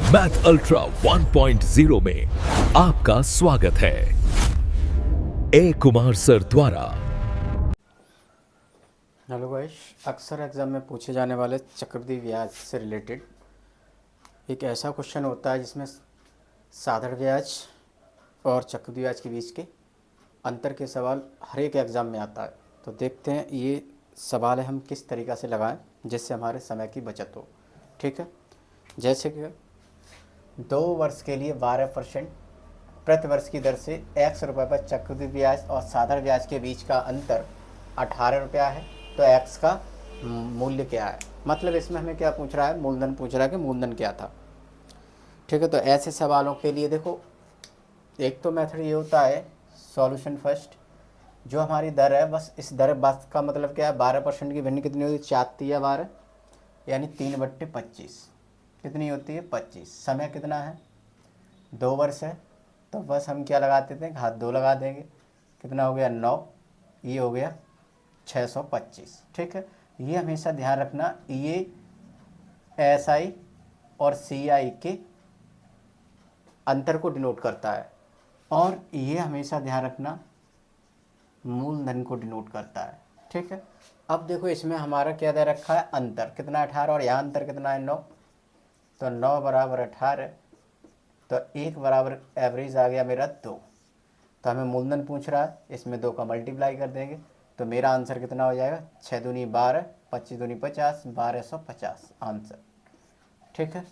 Math ultra 1.0 में आपका स्वागत है। ए कुमार सर द्वारा। हेलो गाइस, अक्सर एग्ज़ाम में पूछे जाने वाले चक्रवृद्धि ब्याज से रिलेटेड एक ऐसा क्वेश्चन होता है जिसमें साधारण ब्याज और चक्रवृद्धि ब्याज के बीच के अंतर के सवाल हर एक एग्ज़ाम में आता है। तो देखते हैं ये सवाल है हम किस तरीक़ा से लगाएं जिससे हमारे समय की बचत हो। ठीक है, जैसे कि 2 वर्ष के लिए 12% प्रति वर्ष की दर से x रुपये पर चक्रवृद्धि ब्याज और साधारण ब्याज के बीच का अंतर 18 रुपया है। तो x का मूल्य क्या है, मतलब इसमें हमें क्या पूछ रहा है, मूलधन पूछ रहा है कि मूलधन क्या था। ठीक है, तो ऐसे सवालों के लिए देखो, एक तो मेथड ये होता है सॉल्यूशन फर्स्ट, जो हमारी दर है बस इस दर बस का मतलब क्या है, 12% की भिन्न कितनी होती है, 4×3 = 12 यानी 3/25 कितनी होती है, 25। समय कितना है, 2 वर्ष है, तो बस हम क्या लगा देते हैं, घात 2 लगा देंगे, कितना हो गया 9, ये हो गया 625। ठीक है, ये हमेशा ध्यान रखना, ये SI और CI के अंतर को डिनोट करता है और ये हमेशा ध्यान रखना मूलधन को डिनोट करता है। ठीक है, अब देखो इसमें हमारा क्या दे रखा है, अंतर कितना 18 और यहाँ अंतर कितना है 9, तो 9 = 18, तो 1 बराबर एवरेज आ गया मेरा 2। तो हमें मूलधन पूछ रहा है, इसमें 2 का मल्टीप्लाई कर देंगे तो मेरा आंसर कितना हो जाएगा, 6 दूनी 12, 25 दूनी 50, 1250 आंसर। ठीक है,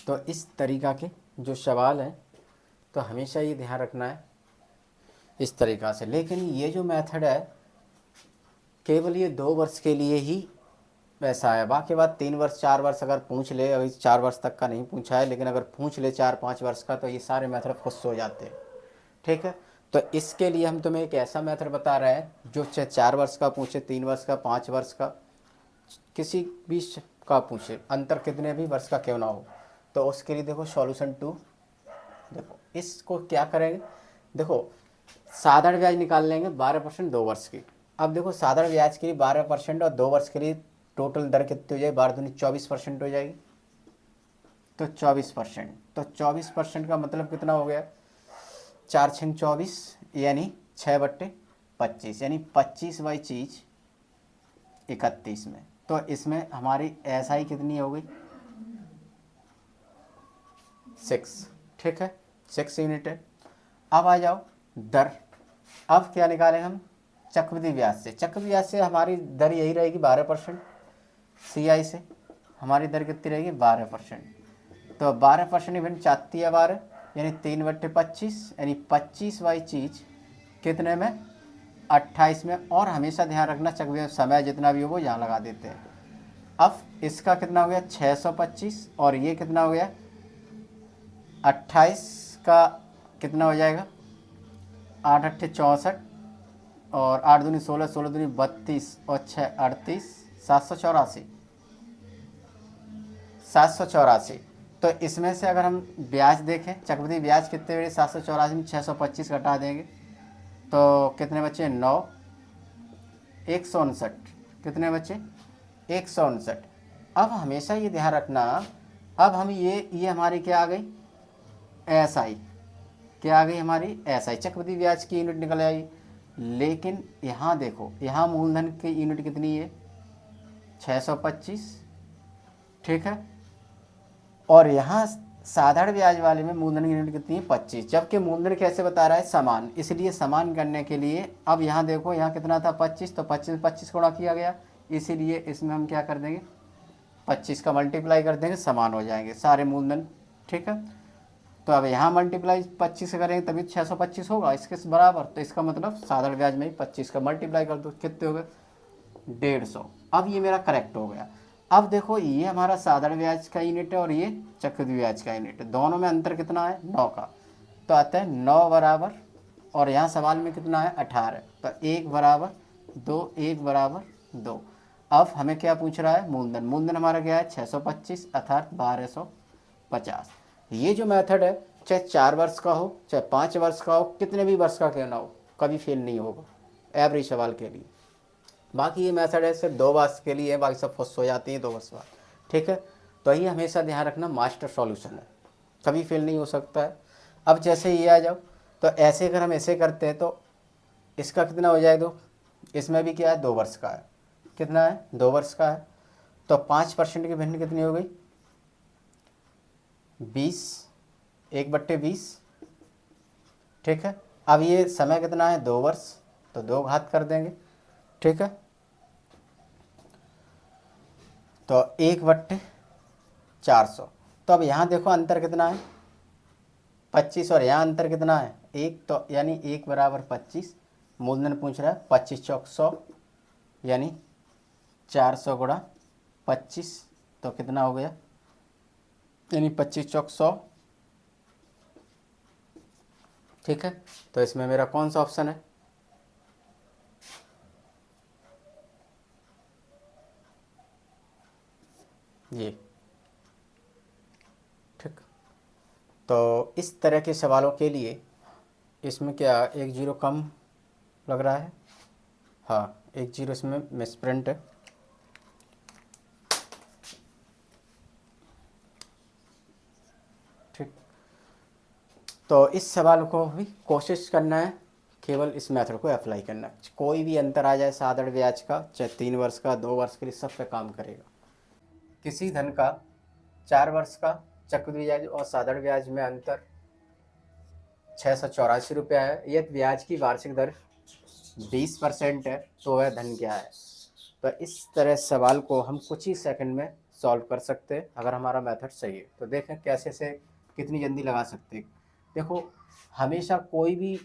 तो इस तरीक़ा के जो सवाल हैं तो हमेशा ये ध्यान रखना है इस तरीक़ा से। लेकिन ये जो मेथड है केवल ये 2 वर्ष के लिए ही वैसा है, बाकी बात 3 वर्ष 4 वर्ष अगर पूछ ले, अभी 4 वर्ष तक का नहीं पूछा है, लेकिन अगर पूछ ले 4-5 वर्ष का तो ये सारे मेथड खुद से हो जाते हैं। ठीक है, तो इसके लिए हम तुम्हें एक ऐसा मेथड बता रहे हैं जो चाहे 4 वर्ष का पूछे, 3 वर्ष का, 5 वर्ष का, किसी भी का पूछे, अंतर कितने भी वर्ष का क्यों ना हो। तो उसके लिए देखो सॉल्यूशन 2, देखो इसको क्या करेंगे, देखो साधारण ब्याज निकाल लेंगे 12% 2 वर्ष की। अब देखो साधारण ब्याज के लिए 12% और 2 वर्ष के लिए टोटल दर कितनी हो जाएगी, 12 दूनी 24% हो जाएगी, तो 24%। तो 24% का मतलब कितना हो गया, 4×6 = 24 यानी 6/25 यानी 25 बाई चीज 31 में। तो इसमें हमारी SI कितनी हो गई, 6। ठीक है, 6 यूनिट है। अब आ जाओ दर, अब क्या निकालें हम, चक्रवृद्धि ब्याज से। चक्रवृद्धि ब्याज से हमारी दर यही रहेगी 12%, CI से हमारी दर कितनी रहेगी 12%। तो 12% इवन 4×3 = 12 यानी 3/25 यानी 25 बाई चीज कितने में, 28 में। और हमेशा ध्यान रखना चक्रवृद्धि समय जितना भी हो वो यहाँ लगा देते हैं। अब इसका कितना हो गया 625 और ये कितना हो गया 28 का कितना हो जाएगा, 8×8 = 64 और 8 दूनी 16, 16 दूनी 32 और 6 38, 784। तो इसमें से अगर हम ब्याज देखें, चक्रवृद्धि ब्याज कितने बड़े, 784 में 625 घटा देंगे तो कितने बचे 9, 159, कितने बचे 159। अब हमेशा ये ध्यान रखना, अब हम ये हमारी क्या आ गई SI, क्या आ गई हमारी SI, चक्रवृद्धि ब्याज की यूनिट निकल आई। लेकिन यहाँ देखो, यहाँ मूलधन की यूनिट कितनी है 625। ठीक है, और यहाँ साधारण ब्याज वाले में मूलधन की यूनिट कितनी है 25, जबकि मूलधन कैसे बता रहा है समान, इसलिए समान करने के लिए अब यहाँ देखो, यहाँ कितना था 25, तो 25 गुणा किया गया, इसीलिए इसमें हम क्या कर देंगे 25 का मल्टीप्लाई कर देंगे, समान हो जाएंगे सारे मूलधन। ठीक है, तो अब यहाँ मल्टीप्लाई 25 से करेंगे तभी 625 होगा इसके बराबर, तो इसका मतलब साधारण ब्याज में ही 25 का मल्टीप्लाई कर दो, कितने हो गए 150। अब ये मेरा करेक्ट हो गया। अब देखो ये हमारा साधारण ब्याज का यूनिट है और ये चक्रवृद्धि ब्याज का यूनिट है, दोनों में अंतर कितना है 9 का, तो आता है 9 बराबर, और यहाँ सवाल में कितना है 18, तो 1 बराबर 2, 1 बराबर 2। अब हमें क्या पूछ रहा है, मूलधन। मूलधन हमारा क्या है 625 अर्थात 1250। ये जो मेथड है चाहे 4 वर्ष का हो, चाहे 5 वर्ष का हो, कितने भी वर्ष का क्यों ना हो, कभी फेल नहीं होगा एवरेज सवाल के लिए। बाकी ये मेथड है सिर्फ 2 वर्ष के लिए, बाकी सब फुस हो जाती हैं 2 वर्ष बाद। ठीक है, तो ये हमेशा ध्यान रखना मास्टर सॉल्यूशन है, कभी फेल नहीं हो सकता है। अब जैसे ये आ जाओ, तो ऐसे अगर हम ऐसे करते हैं तो इसका कितना हो जाए 2, इसमें भी क्या है 2 वर्ष का है, कितना है 2 वर्ष का है। तो 5% की भिन्न कितनी हो गई 20, 1/20, ठीक है। अब ये समय कितना है 2 वर्ष, तो 2 घात कर देंगे, ठीक है। तो 1/400। तो अब यहाँ देखो अंतर कितना है 25 और यहाँ अंतर कितना है 1, तो यानी 1 बराबर 25, मूलधन पूछ रहा है 25 चौक 100, यानी 400 गुणा 25, तो कितना हो गया, यानी 25 चौक 100, ठीक है। तो इसमें मेरा कौन सा ऑप्शन है, ये, ठीक। तो इस तरह के सवालों के लिए इसमें क्या 1 0 कम लग रहा है, हाँ 1 0 इसमें मिसप्रिंट है, ठीक। तो इस सवाल को भी कोशिश करना है केवल इस मेथड को अप्लाई करना, कोई भी अंतर आ जाए साधारण ब्याज का, चाहे 3 वर्ष का 2 वर्ष के लिए, सब पे काम करेगा। किसी धन का 4 वर्ष का चक्रवृद्धि ब्याज और साधारण ब्याज में अंतर 684 रुपया है, यदि ब्याज की वार्षिक दर 20% है तो वह धन क्या है। तो इस तरह सवाल को हम कुछ ही सेकंड में सॉल्व कर सकते हैं अगर हमारा मेथड सही है। तो देखें कैसे से कितनी जल्दी लगा सकते हैं। देखो हमेशा कोई भी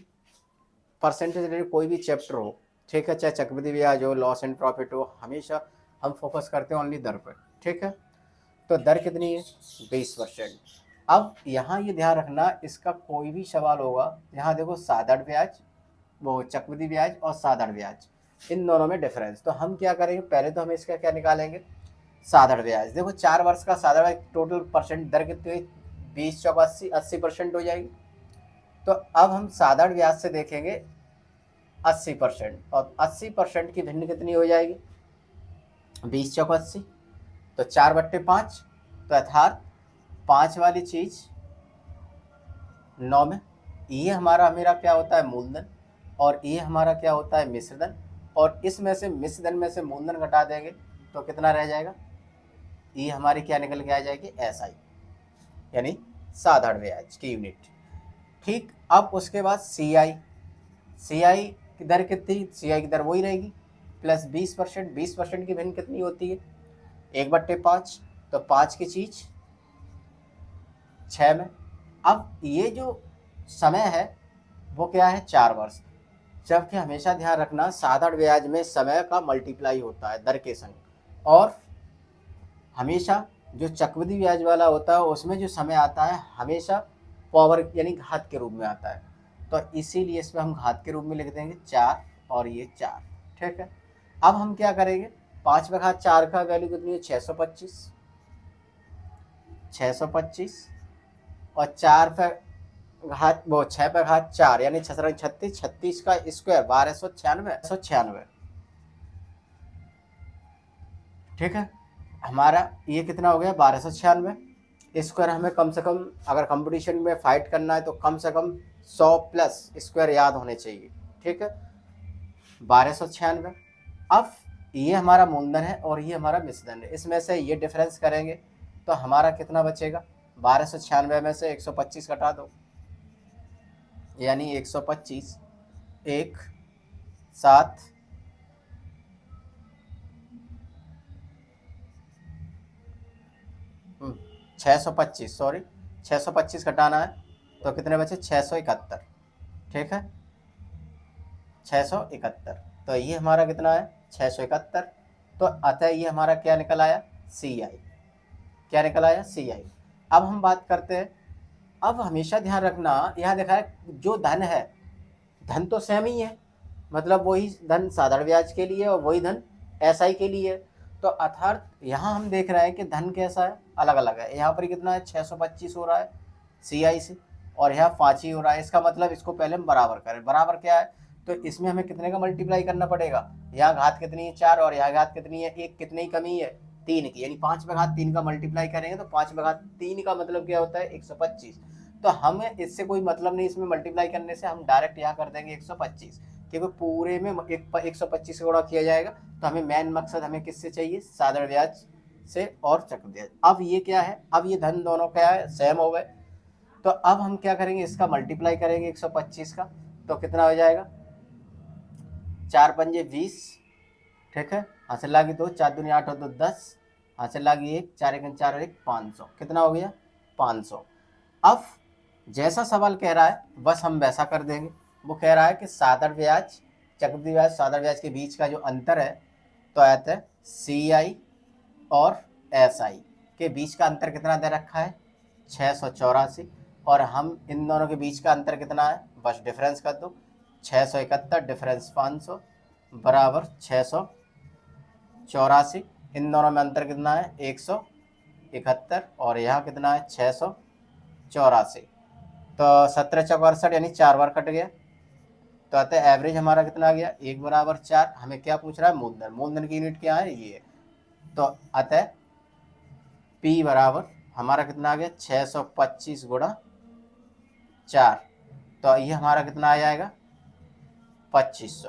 परसेंटेज रिलेटेड कोई भी चैप्टर हो, ठीक है, चाहे चक्रवृद्धि ब्याज हो, लॉस एंड प्रॉफिट हो, हमेशा हम फोकस करते हैं ओनली दर पर, ठीक है। तो दर कितनी है 20%। अब यहाँ ये ध्यान रखना, इसका कोई भी सवाल होगा, यहाँ देखो साधारण ब्याज, वो चक्रवृद्धि ब्याज और साधारण ब्याज, इन दोनों में डिफरेंस। तो हम क्या करेंगे, पहले तो हम इसका क्या निकालेंगे, साधारण ब्याज। देखो 4 वर्ष का साधारण ब्याज टोटल परसेंट दर कितनी हुई 20 चौक 80, 80% हो जाएगी। तो अब हम साधारण ब्याज से देखेंगे 80%, और 80% की भिन्न कितनी हो जाएगी 20 चौक 80, तो 4/5, तो अर्थात 5 वाली चीज 9 में, ये हमारा मेरा क्या होता है मूलधन, और ये हमारा क्या होता है मिश्रधन, और इसमें से मिश्रधन में से मूलधन घटा देंगे तो कितना रह जाएगा, ये हमारी क्या निकल के आ जाएगी SI, यानी साधारण ब्याज की यूनिट, ठीक। अब उसके बाद CI की दर कितनी, CI की दर वही रहेगी प्लस 20%, 20% की भिन्न कितनी होती है 1/5, तो 5 की चीज 6 में। अब ये जो समय है वो क्या है 4 वर्ष, जबकि हमेशा ध्यान रखना साधारण ब्याज में समय का मल्टीप्लाई होता है दर के संग, और हमेशा जो चक्रवृद्धि ब्याज वाला होता है उसमें जो समय आता है हमेशा पावर यानी घात के रूप में आता है, तो इसीलिए इसमें हम घात के रूप में लिख देंगे 4 और ये 4, ठीक है। अब हम क्या करेंगे, 5/4 का वैल्यू कितनी है 625, और 4/घात वो 6/4 यानी 36, 36 का स्क्वायर 1296, ठीक है। हमारा ये कितना हो गया 1296 स्क्वायर। हमें कम से कम अगर कंपटीशन में फाइट करना है तो कम से कम 100 प्लस स्क्वायर याद होने चाहिए, ठीक है। 1296, अब ये हमारा मूलधन है और ये हमारा मिश्रधन है, इसमें से ये डिफरेंस करेंगे तो हमारा कितना बचेगा, 1296 में से 125 घटा दो, यानी 125 1 7 625, सॉरी 625 घटाना है तो कितने बचे 671, ठीक है 671। तो ये हमारा कितना है 671, तो अतः ये हमारा क्या निकल आया CI, क्या निकल आया CI। अब हम बात करते हैं, अब हमेशा ध्यान रखना यहाँ देखा है जो धन है, धन तो सेम ही है, मतलब वही धन साधारण ब्याज के लिए और वही धन SI के लिए, तो अर्थात यहाँ हम देख रहे हैं कि धन कैसा है अलग अलग है। यहाँ पर कितना है 625 हो रहा है CI से, और यहाँ 5 ही हो रहा है। इसका मतलब इसको पहले हम बराबर करें, बराबर क्या है, तो इसमें हमें कितने का मल्टीप्लाई करना पड़ेगा, यहाँ घात कितनी है 4 और यहाँ घात कितनी है 1, कितनी कमी है 3 की, यानी 5/3 का मल्टीप्लाई करेंगे तो 5/3 का मतलब क्या होता है 125। तो हमें इससे कोई मतलब नहीं, इसमें मल्टीप्लाई करने से हम डायरेक्ट यहाँ कर देंगे 125, क्योंकि पूरे में 125 से गुणा किया जाएगा। तो हमें मेन मकसद हमें किससे चाहिए, साधारण ब्याज से और चक्रवृद्धि ब्याज। अब ये क्या है, अब ये धन दोनों क्या है, सेम हो गए। तो अब हम क्या करेंगे, इसका मल्टीप्लाई करेंगे 125 का, तो कितना हो जाएगा 4 पंजे 20, ठीक है, हासिल लागी 2, 4 दूनी 8 और 2 10, हासिल लागी 1, 4 1 4 और 1 500, कितना हो गया 500। अब जैसा सवाल कह रहा है बस हम वैसा कर देंगे। वो कह रहा है कि साधारण ब्याज चक्रवृद्धि ब्याज साधारण ब्याज के बीच का जो अंतर है, तो आता है CI और SI के बीच का अंतर कितना दे रखा है 684, और हम इन दोनों के बीच का अंतर कितना है, बस डिफरेंस कर दो, 671 डिफरेंस 500 बराबर 684। इन दोनों में अंतर कितना है 171, और यहाँ कितना है 684। तो 17 चौक 68 यानी 4 बार कट गया। तो अतः एवरेज हमारा कितना आ गया 1 बराबर 4। हमें क्या पूछ रहा है, मूलधन, मूलधन की यूनिट क्या है ये। तो अतः P बराबर हमारा कितना आ गया 625 गुणा 4, तो ये हमारा कितना आ जाएगा 2500।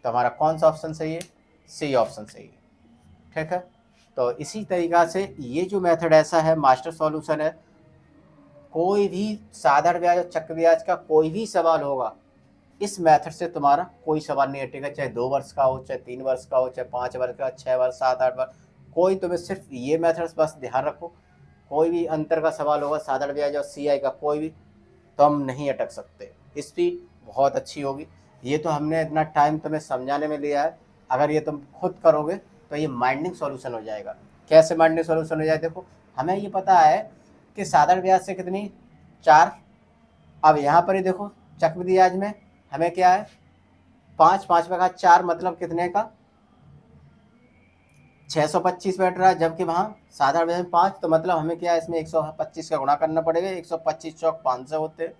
तो हमारा कौन सा ऑप्शन सही है, C ऑप्शन सही है, ठीक है। तो इसी तरीक़ा से ये जो मेथड ऐसा है, मास्टर सॉल्यूशन है। कोई भी साधारण ब्याज और चक्र ब्याज का कोई भी सवाल होगा, इस मेथड से तुम्हारा कोई सवाल नहीं हटेगा, चाहे 2 वर्ष का हो, चाहे 3 वर्ष का हो, चाहे 5 वर्ष का, 6 वर्ष, 7 8 वर्ष, कोई, तुम्हें सिर्फ ये मेथड्स बस ध्यान रखो। कोई भी अंतर का सवाल होगा साधारण ब्याज और CI का कोई भी, तो हम नहीं अटक सकते। स्पीड बहुत अच्छी होगी। ये तो हमने इतना टाइम तुम्हें समझाने में लिया है, अगर ये तुम खुद करोगे तो ये माइंडिंग सॉल्यूशन हो जाएगा। कैसे माइंडिंग सॉल्यूशन हो जाए, देखो हमें ये पता है कि साधारण ब्याज से कितनी 4। अब यहाँ पर ही देखो चक्रवृद्धि ब्याज में हमें क्या है 5, 5/4 मतलब कितने का 625 बैठ रहा है, जबकि वहाँ साधारण ब्याज में 5, तो मतलब हमें क्या है इसमें 125 का गुणा करना पड़ेगा, 125 चौक 500 होते हैं,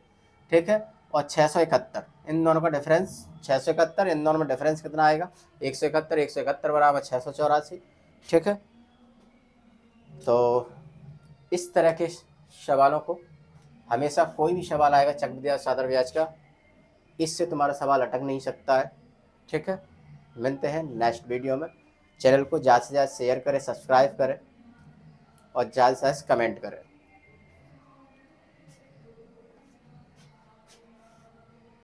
ठीक है। और 671 इन दोनों का डिफरेंस 671, इन दोनों में डिफरेंस कितना आएगा 171, 171 बराबर 684, ठीक है। तो इस तरह के सवालों को हमेशा कोई भी सवाल आएगा चक्रवृद्धि ब्याज साधारण ब्याज का, इससे तुम्हारा सवाल अटक नहीं सकता है, ठीक है। मिलते हैं नेक्स्ट वीडियो में। चैनल को ज़्यादा से ज़्यादा शेयर करें, सब्सक्राइब करें और ज़्यादा से ज़्यादा कमेंट करें।